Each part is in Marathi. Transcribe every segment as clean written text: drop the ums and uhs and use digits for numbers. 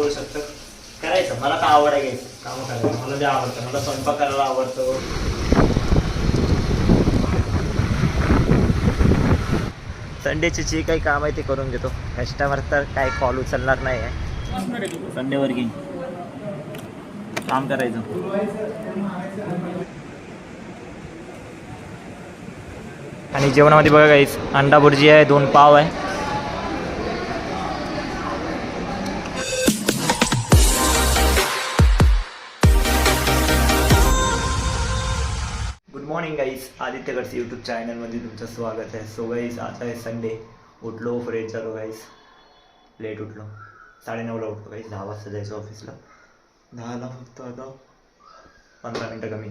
करू शकतं. करायचं मला तर आवड आहे कामं करायला. मला जे आवडतं, मला स्वयंपाक करायला आवडतो. संडेची जी काही काम आहे ते करून घेतो. कस्टमर तर काय कॉल उचलणार नाही आहे. संडे वर्किंग काम करायचं. आणि जेवणामध्ये बघा गाईस, अंडा भुर्जी आहे, 2 पाव आहे. गुड मॉर्निंग गाईस, आदित्य गडसे यूट्यूब चॅनलमध्ये तुमचं स्वागत आहे. सो गाईस, आज आहे संडे. उठलो, फ्रेश झालो गाईस. लेट उठलो, 9:30ला उठलो गाईस. 10 वाजता जायचं ऑफिसला. 10ला फक्त आता 15 मिनटं कमी.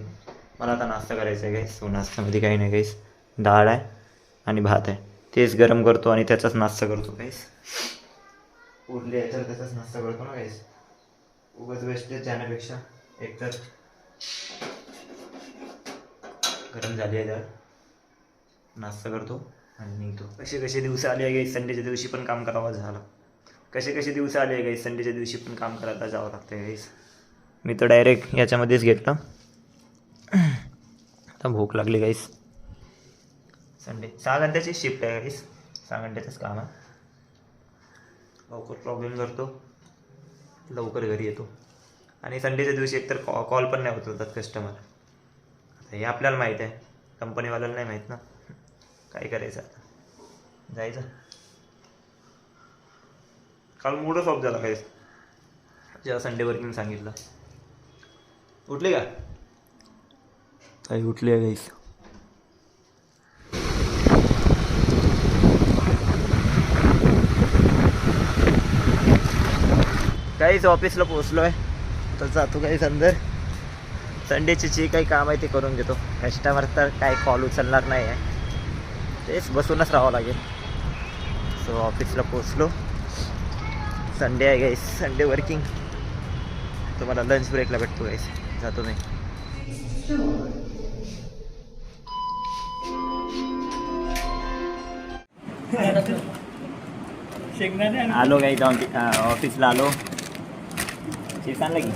मला आता नाश्ता करायचा आहे गाईस. सो नाश्त्यामध्ये काही नाही गाईस, डाळ आहे आणि भात आहे. तेच गरम करतो आणि त्याचाच नाश्ता करतो गाईस. उरले याच्यावर त्याचाच नाश्ता करतो ना गाईस. उगाच वेस्टेज जाण्यापेक्षा एकतर गरम झाली आहे डाळ, नाश्ता करतो आणि निघतो. कसे दिवस आले आहे गाईस, संडेच्या दिवशी पण काम करावं झालं. कसे दिवस आले आहे गाईस, संडेच्या दिवशी पण काम करायला जावं लागतं गाईस. मी तर डायरेक्ट याच्यामध्येच घेतलं. आता भूक लागली गाईस. संडे 6 घंट्याची शिफ्ट आहे गाईस. 6 घंट्याचंच काम आहे. लवकर प्रॉब्लेम करतो, लवकर घरी येतो. आणि संडेच्या दिवशी एकतर कॉल पण नाही होत होतात कस्टमर. हे आपल्याला माहीत आहे, कंपनीवाल्याला नाही माहीत ना. काय करायचं आता, जायचं. काल मूडच ऑफ झाला गाईस जेव्हा संडे वर्किंग सांगितलं. उठले का? काही उठले आहे गाईस. काहीच ऑफिसला पोचलो आहे, तर जातो काहीच अंदर. संडेचे जे काही काम आहे ते करून घेतो. कस्टमर तर काय कॉल उचलणार नाही आहे, तेच बसूनच राहावं लागेल. सो ऑफिसला पोचलो. संडे आहे गाईस, संडे वर्किंग. तुम्हाला लंच ब्रेकला भेटतो गाईस. जातो मी. आलो गाईस, ऑफिसला आलो. चीज आणलं की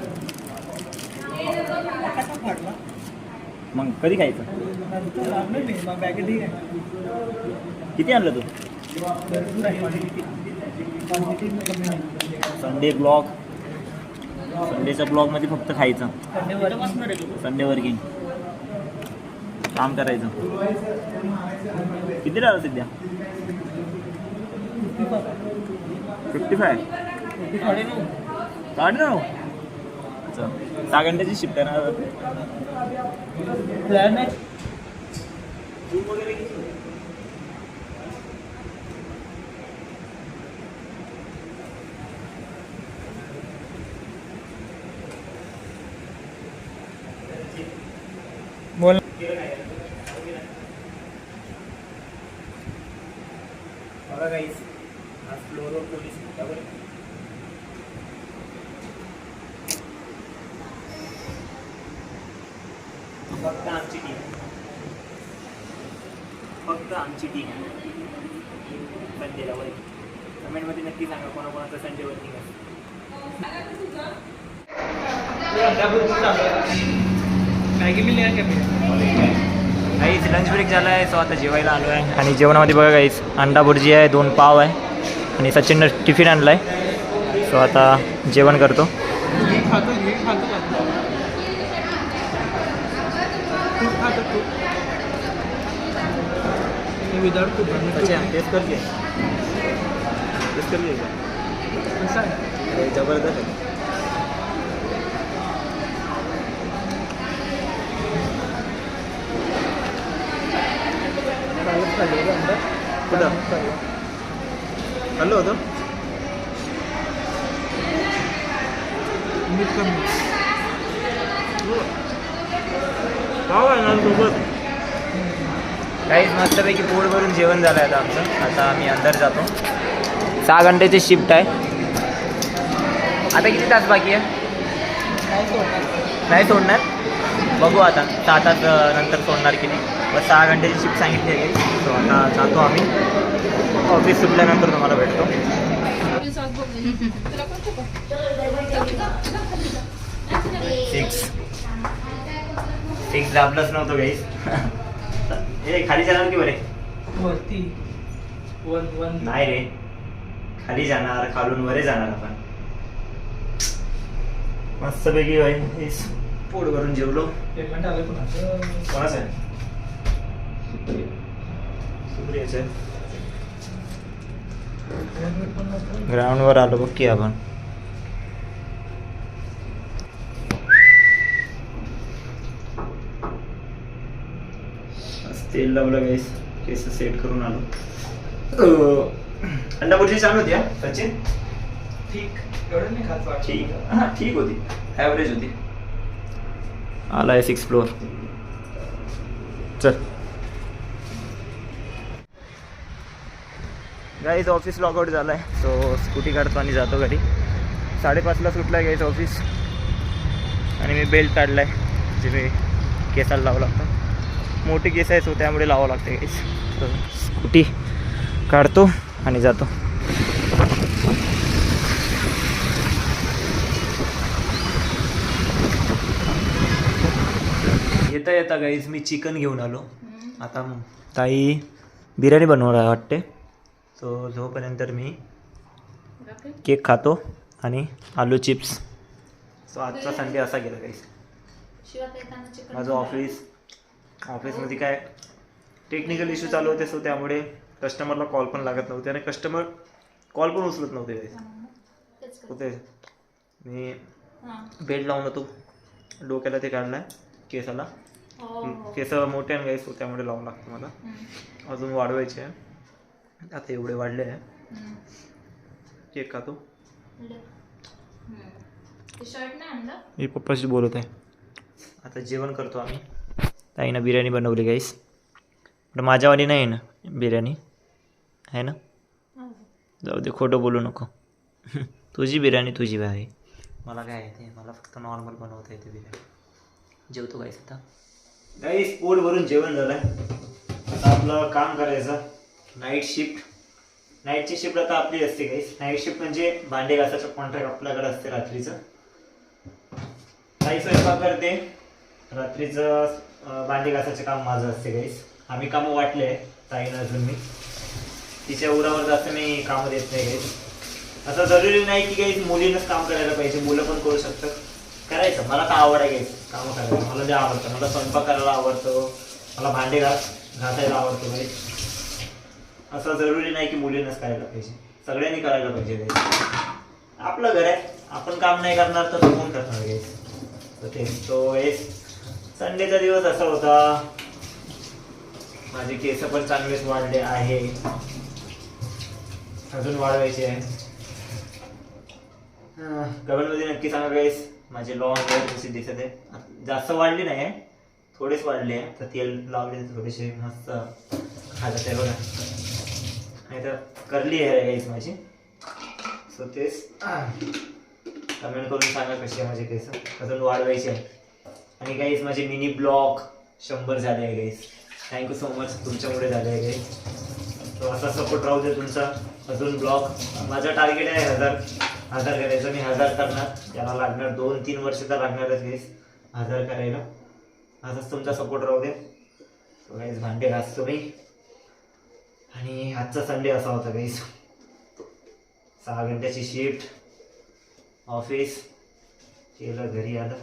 मग कधी खायचं? किती आणलं तू? संडे ब्लॉग, संडेच्या ब्लॉगमध्ये फक्त खायचं. संडे वर्किंग काम करायचं. किती राहिलं सध्या? 55. 9:30. 6 घंट्याची शिफ्ट आहे ना. प्लॅन आहे बोल. बघा गाईस, आज फ्लोरवर पोलीस फक्त आमची टीम, फक्त आमची टीम संडेला वर्किंग. कमेंटमध्ये नक्की सांगा कोणाकोणाचं संडे वर्किंग आहे. गाईस लंच ब्रेक झाला आहे. सो आता जेवायला आलो आहे. आणि जेवणामध्ये बघा गाईस, अंडा भुर्जी आहे, 2 पाव आहे आणि सचिननं टिफिन आणला आहे. सो आता जेवण करतो. जबरदस्त आहे. कुठं खाल्लं होतं? पाव आहे ना सोबत. काहीच मस्तपैकी पोट भरून जेवण झालं आहे आता आमचं. आता आम्ही अंदर जातो. 6 घंट्याची शिफ्ट आहे. आता किती तास बाकी आहे? नाही सोडणार. बघू आता 6 तास नंतर सोडणार की नाही. बस 6 घंट्याची शिफ्ट सांगितली आहे. सो आता जातो आम्ही. ऑफिस सुटल्यानंतर तुम्हाला भेटतो. सिक्स दाबलंच नव्हतं गाईस. हे खाली जाणार की बरे वरती वन नाही रे, खाली जाणार, खालून वरे जाणार आपण. मस्तपैकी गाईस पोट भरून जेवलो. पेमेंट आलं कोणाचं? कोणाचं आहे? सुप्रियाचं आहे. ग्राउंडवर आलो बघ की आपण. तेल लावलं गाईस, केस सेट करून आलो. अंडा भुर्जी छान होती हा सचिन. ठीक, एवढं नाही खात वाटतं. ठीक, हां ठीक होती, ॲव्हरेज होती. आला आहे 6th फ्लोअर. चल गाईज ऑफिस लॉगआउट झाला आहे, सो स्कूटी काढतो आणि जातो घरी. 5:30ला सुटला आहे गाईज ऑफिस. आणि मी बेल्ट काढला आहे, जे मी केसाला लावावं लागतं. मोठी केस आहे, सो त्यामुळे लावावं लागते गाईज. तर स्कूटी काढतो आणि जातो. येता येता गाईज मी चिकन घेऊन आलो. आता ताई बिर्याणी बनवणार वाटते, सो जोपर्यंत मी केक खातो आणि आलू चिप्स. सो आजचा संडे असा गेला गाईज. माझं ऑफिसमध्ये काय टेक्निकल इश्यू चालू होते, सो त्यामुळे कस्टमरला कॉल पण लागत नव्हते आणि कस्टमर कॉल पण उचलत नव्हते गाईज. होते मी बेल्ट लावून होतो, डोक्याला ते काढलं आहे केसाला. केस मोठे आणि गाईस, त्यामुळे लावून लागतं मला. अजून वाढवायचे आहे, आता एवढे वाढले आहे. केक खातो. मी पप्पाशी बोलत आहे. आता जेवण करतो आम्ही. ताईनं बिर्याणी बनवली गाईस, पण माझ्यावाली नाही आहे ना बिर्याणी, आहे ना. जाऊ दे, खोटं बोलू नको. तुझी बिर्याणी तुझी आहे, मला काय येते, मला फक्त नॉर्मल बनवता येते बिर्याणी. जेवतो गाईस आता. गाईस पोट भरून जेवण झालं आहे. आता आपलं काम करायचं नाईट शिफ्ट. नाईटची शिफ्ट आता आपली असते गाईस. नाईट शिफ्ट म्हणजे भांडे घासाचं कॉन्ट्रॅक्ट आपल्याकडे असते रात्रीचं. ताई स्वयंपाक करते, रात्रीचं भांडे घासाचं काम माझं असते गाईस. आम्ही कामं वाटले आहे, ताईनं अजून मी. तिच्या उरावर जास्त मी कामं देत नाही गाईस. असं जरुरी नाही की गाईस मुलीनंच काम करायला पाहिजे, मुलं पण करू शकतात. करायचं, मला काय आवड आहे गाईस कामं करायला. मला जे आवडतं, मला स्वयंपाक करायला आवडतो, मला भांडे घासायला आवडतो गाईस. असं जरुरी नाही की मुलीनंच करायला पाहिजे, सगळ्यांनी करायला पाहिजे गाईस. आपलं घर आहे, आपण काम नाही करणार तर कोण करणार गाईस. तर तेच तो गाईस संडेचा दिवस असा होता. माझे केस पण चांगलेच वाढले आहे, अजून वाढवायचे आहे. कमेंटमध्ये नक्की सांगा गाईस माझे लॉंग हेअर कशी दिसत आहे. जास्त वाढली नाही आहे, थोडेच वाढले आहे. तर तेल लावले थोडेसे मस्त खायला आहे बघा. नाही तर करली हेअर आहे गाईस माझी. सो तेच कमेंट करून सांगा कशी आहे माझे केस, अजून वाढवायचे आहे. आणि गाईस माझे मिनी ब्लॉग 100 झाले आहे गाईस. थँक्यू सो मच, तुमच्यामुळे झाले आहे गाईस. तो असा सपोर्ट राहू दे तुमचा. अजून ब्लॉग माझं टार्गेट आहे 1000 करायचं. मी 1000 करणार, त्याला लागणार 2-3 वर्ष तर लागणारच गाईस 1000 करायला. असंच तुमचा सपोर्ट राहू दे. सो गाईस भांडे घासतो मी. आणि आजचा संडे असा होता गाईस, 6 घंट्याची शिफ्ट, ऑफिस केलं, घरी आलं.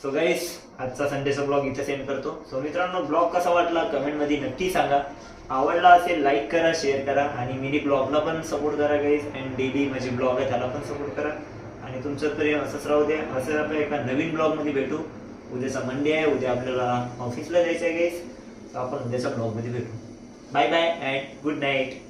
सो गाईस आजचा संडेचा ब्लॉग इथे सेंड करतो. सो मित्रांनो ब्लॉग कसा वाटला कमेंटमध्ये नक्की सांगा. आवडला असेल लाईक करा, शेअर करा आणि मिनी ब्लॉगला पण सपोर्ट करा गाईस. अँड डेली माझे ब्लॉग आहे त्याला पण सपोर्ट करा. आणि तुमचं प्रेम असंच राहू द्या. असं आपण एका नवीन ब्लॉगमध्ये भेटू. उद्याचा मंडे आहे, उद्या आपल्याला ऑफिसला जायचं आहे गाईस. तर आपण उद्याच्या ब्लॉगमध्ये भेटू. Bye bye and good night.